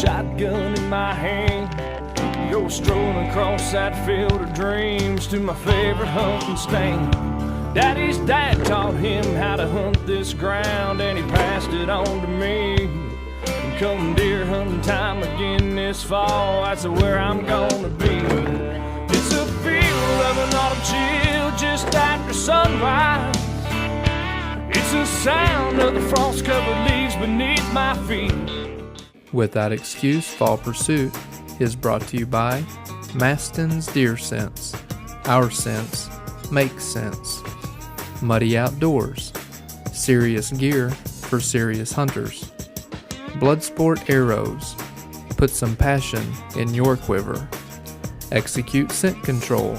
shotgun in my hand, go strolling across that field of dreams to my favorite hunting stand. Daddy's dad taught him how to hunt this ground, and he passed it on to me. And come deer hunting time again this fall, that's where I'm gonna be. It's a field of an autumn chill just after sunrise. It's the sound of the frost-covered leaves beneath my feet. Without Excuse Fall Pursuit is brought to you by Maston's Deer Sense. Our sense makes sense. Muddy Outdoors. Serious gear for serious hunters. Bloodsport Arrows. Put some passion in your quiver. Execute Scent Control.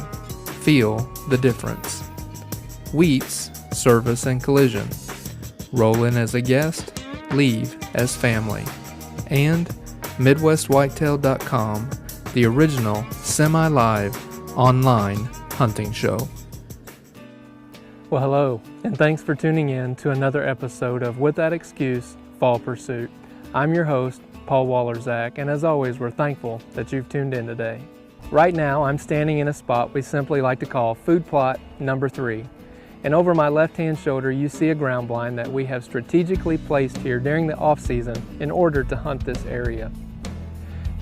Feel the difference. Wheats Service and Collision. Roll in as a guest, leave as family. And MidwestWhitetail.com, the original semi-live online hunting show. Well, hello, and thanks for tuning in to another episode of Without Excuse Fall Pursuit. I'm your host, Paul Walerczak, and as always, we're thankful that you've tuned in today. Right now, I'm standing in a spot we simply like to call Food Plot Number 3. And over my left-hand shoulder, you see a ground blind that we have strategically placed here during the off-season in order to hunt this area.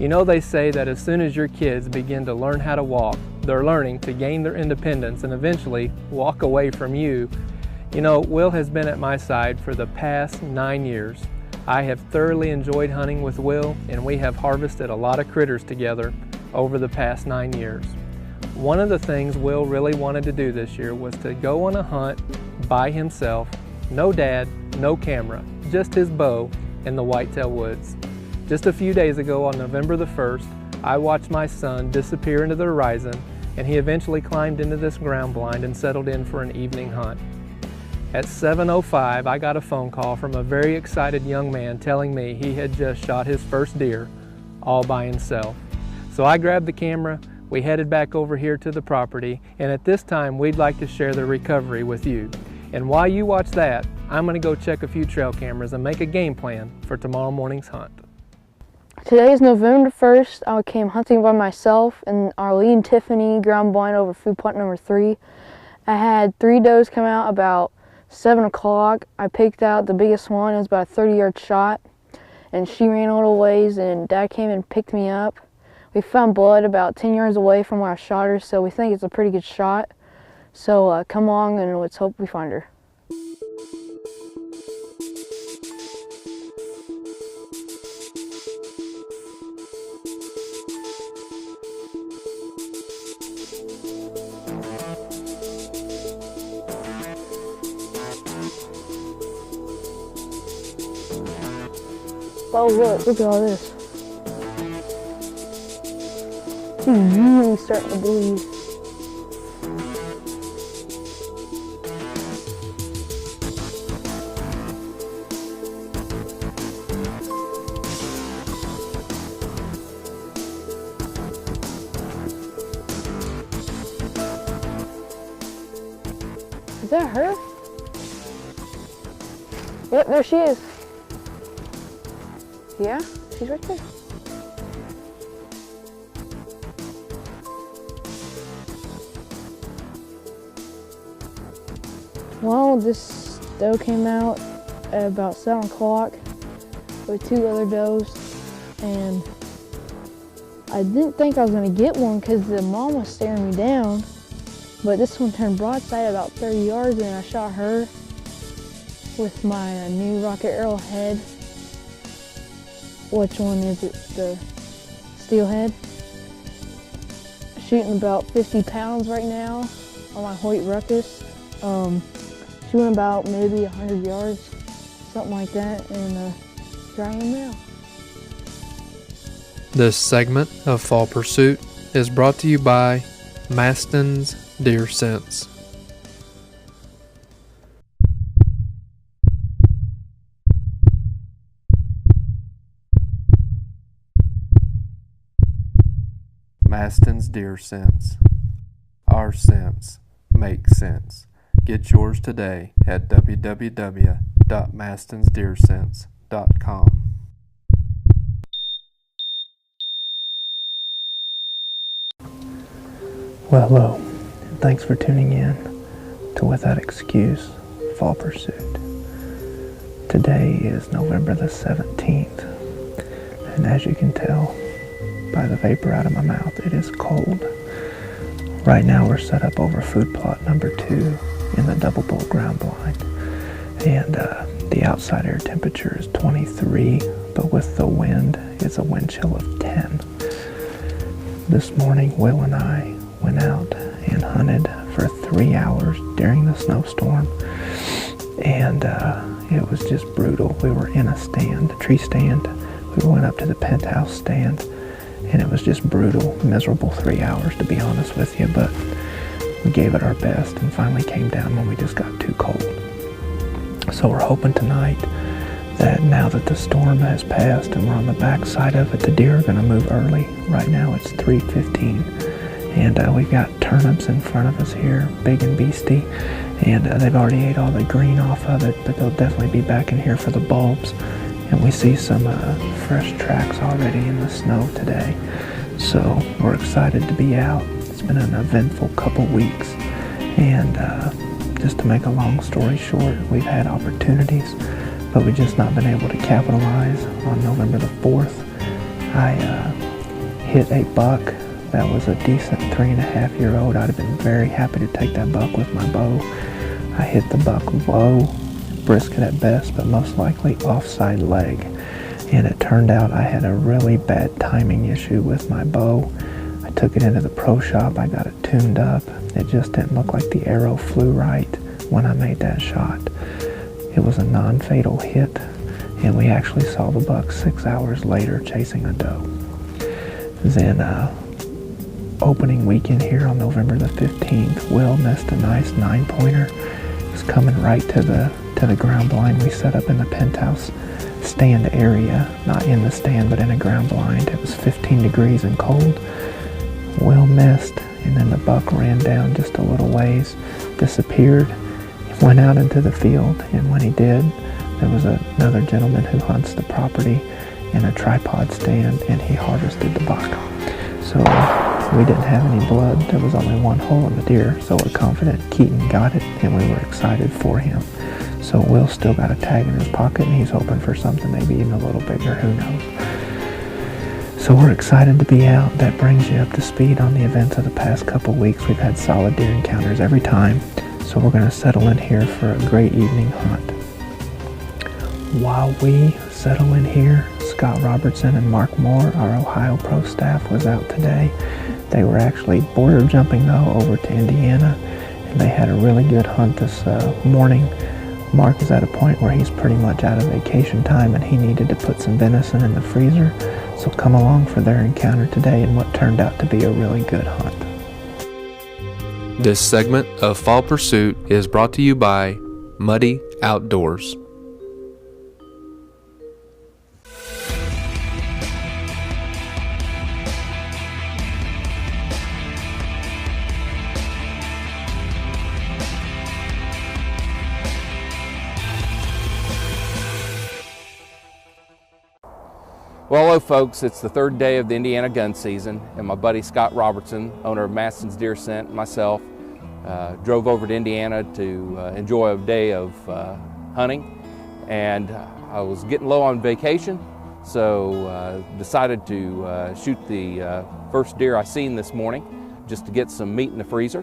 You know, they say that as soon as your kids begin to learn how to walk, they're learning to gain their independence and eventually walk away from you. You know, Will has been at my side for the past 9 years. I have thoroughly enjoyed hunting with Will, and we have harvested a lot of critters together over the past 9 years. One of the things Will really wanted to do this year was to go on a hunt by himself, no dad, no camera, just his bow in the Whitetail woods. Just a few days ago on November the 1st, I watched my son disappear into the horizon, and he eventually climbed into this ground blind and settled in for an evening hunt. At 7:05, I got a phone call from a very excited young man telling me he had just shot his first deer all by himself. So I grabbed the camera, we headed back over here to the property, and at this time we'd like to share the recovery with you. And while you watch that, I'm going to go check a few trail cameras and make a game plan for tomorrow morning's hunt. Today is November 1st. I came hunting by myself in Arlene Tiffany ground blind over Food Plot Number 3. I had 3 does come out about 7 o'clock. I picked out the biggest one. It was about a 30-yard shot, and she ran a little ways, and Dad came and picked me up. We found blood about 10 yards away from where I shot her, so we think it's a pretty good shot. So come along and let's hope we find her. Oh look at all this. He's really starting to bleed. Is that her? Yep, there she is. Yeah, she's right there. Well, this doe came out at about 7 o'clock with 2 other does, and I didn't think I was going to get one because the mom was staring me down, but this one turned broadside about 30 yards, and I shot her with my new rocket arrowhead. Which one is it? The steelhead. Shooting about 50 pounds right now on my Hoyt Ruckus. She went about maybe 100 yards, something like that, and here I am now. This segment of Fall Pursuit is brought to you by Maston's Deer Sense. Maston's Deer Sense. Our sense makes sense. Get yours today at www.mastonsdeersense.com. Well, hello, and thanks for tuning in to Without Excuse Fall Pursuit. Today is November the 17th, and as you can tell by the vapor out of my mouth, it is cold. Right now we're set up over food plot number 2 in the double bolt ground blind, and the outside air temperature is 23, but with the wind, it's a wind chill of 10. This morning, Will and I went out and hunted for 3 hours during the snowstorm, and it was just brutal. We were in a stand, a tree stand. We went up to the penthouse stand, and it was just brutal, miserable 3 hours, to be honest with you, but we gave it our best and finally came down when we just got too cold. So we're hoping tonight that now that the storm has passed and we're on the back side of it, the deer are going to move early. Right now it's 3:15, and we've got turnips in front of us here, big and beastie, and they've already ate all the green off of it, but they'll definitely be back in here for the bulbs. And we see some fresh tracks already in the snow today, so we're excited to be out. It's been an eventful couple weeks, and just to make a long story short, we've had opportunities, but we've just not been able to capitalize. On November the 4th, I hit a buck that was a decent 3.5-year-old. I'd have been very happy to take that buck with my bow. I hit the buck low, brisket at best, but most likely offside leg. And it turned out I had a really bad timing issue with my bow. I took it into the pro shop, I got it tuned up. It just didn't look like the arrow flew right when I made that shot. It was a non-fatal hit, and we actually saw the buck 6 hours later chasing a doe. Then opening weekend here on November the 15th, Will missed a nice 9-pointer. It was coming right to the ground blind we set up in the penthouse stand area, not in the stand but in a ground blind. It was 15 degrees and cold. Will missed, and then the buck ran down just a little ways, disappeared. He went out into the field, and when he did, there was another gentleman who hunts the property in a tripod stand, and he harvested the buck. So we didn't have any blood. There was only one hole in the deer, so we're confident Keaton got it, and we were excited for him. So Will still got a tag in his pocket, and he's hoping for something maybe even a little bigger, who knows. So we're excited to be out. That brings you up to speed on the events of the past couple weeks. We've had solid deer encounters every time, so we're going to settle in here for a great evening hunt. While we settle in here, Scott Robertson and Mark Moore, our Ohio Pro staff, was out today. They were actually border jumping though over to Indiana, and they had a really good hunt this morning. Mark is at a point where he's pretty much out of vacation time, and he needed to put some venison in the freezer. So come along for their encounter today in what turned out to be a really good hunt. This segment of Fall Pursuit is brought to you by Muddy Outdoors. Well, hello folks, it's the third day of the Indiana gun season, and my buddy Scott Robertson, owner of Maston's Deer Scent, and myself drove over to Indiana to enjoy a day of hunting. And I was getting low on vacation, so decided to shoot the first deer I seen this morning just to get some meat in the freezer.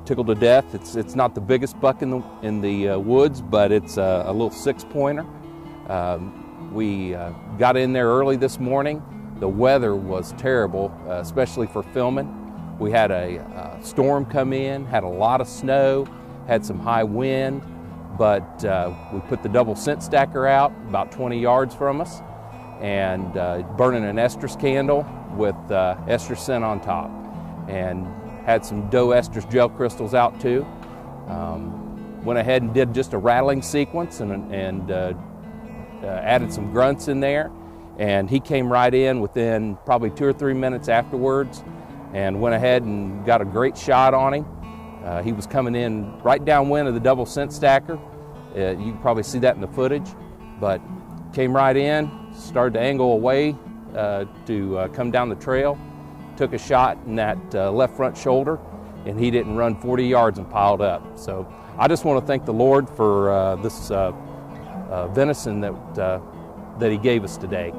Tickled to death. It's not the biggest buck in the woods, but it's a little 6-pointer. We got in there early this morning. The weather was terrible, especially for filming. We had a storm come in, had a lot of snow, had some high wind, but we put the double scent stacker out about 20 yards from us and burning an estrus candle with estrus scent on top, and had some doe estrus gel crystals out too. Went ahead and did just a rattling sequence and added some grunts in there, and he came right in within probably 2 or 3 minutes afterwards and went ahead and got a great shot on him. He was coming in right downwind of the double scent stacker. You can probably see that in the footage, but came right in, started to angle away to come down the trail, took a shot in that left front shoulder, and he didn't run 40 yards and piled up. So I just want to thank the Lord for this venison that he gave us today.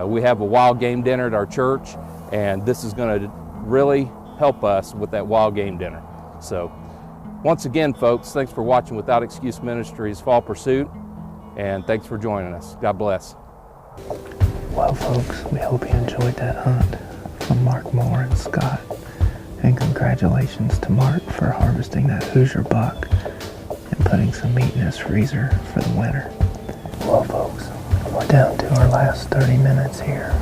We have a wild game dinner at our church, and this is going to really help us with that wild game dinner. So once again, folks, thanks for watching Without Excuse Ministries Fall Pursuit, and thanks for joining us. God bless. Well, folks, we hope you enjoyed that hunt from Mark Moore and Scott. And congratulations to Mark for harvesting that Hoosier buck and putting some meat in his freezer for the winter. Well, folks, we're down to our last 30 minutes here.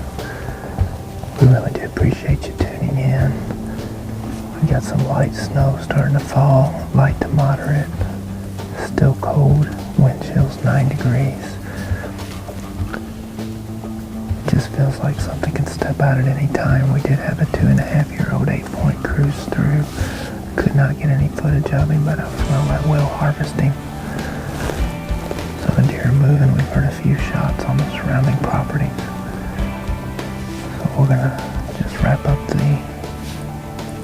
We really do appreciate you tuning in. We got some light snow starting to fall, light to moderate. Still cold, wind chill's 9 degrees. Just feels like something can step out at any time. We did have a 2.5-year-old 8-point cruise through. Could not get any footage of him, but I was well at Will harvesting. So the deer are moving. We've heard a few shots on the surrounding properties. So we're gonna just wrap up the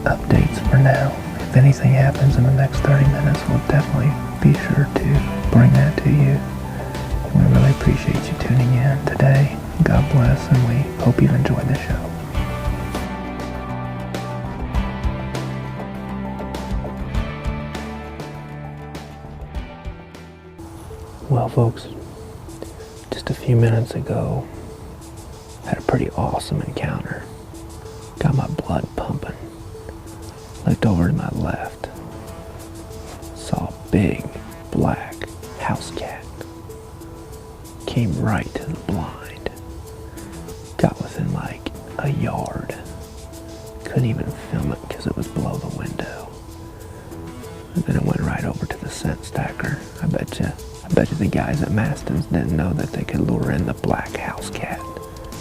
updates for now. If anything happens in the next 30 minutes, we'll definitely be sure to bring that to you. We really appreciate you tuning in today. God bless, and we hope you've enjoyed the show. Well, folks, just a few minutes ago, had a pretty awesome encounter. Got my blood pumping. Looked over to my left. Saw a big black house cat. Came right to the blind. Got within like a yard. Couldn't even film it because it was below the window. And then it went right over to the scent stacker. I bet you the guys at Maston's didn't know that they could lure in the black house cat.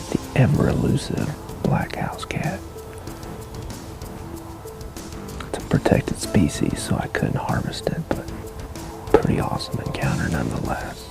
The ever elusive black house cat. It's a protected species, so I couldn't harvest it, but pretty awesome encounter nonetheless.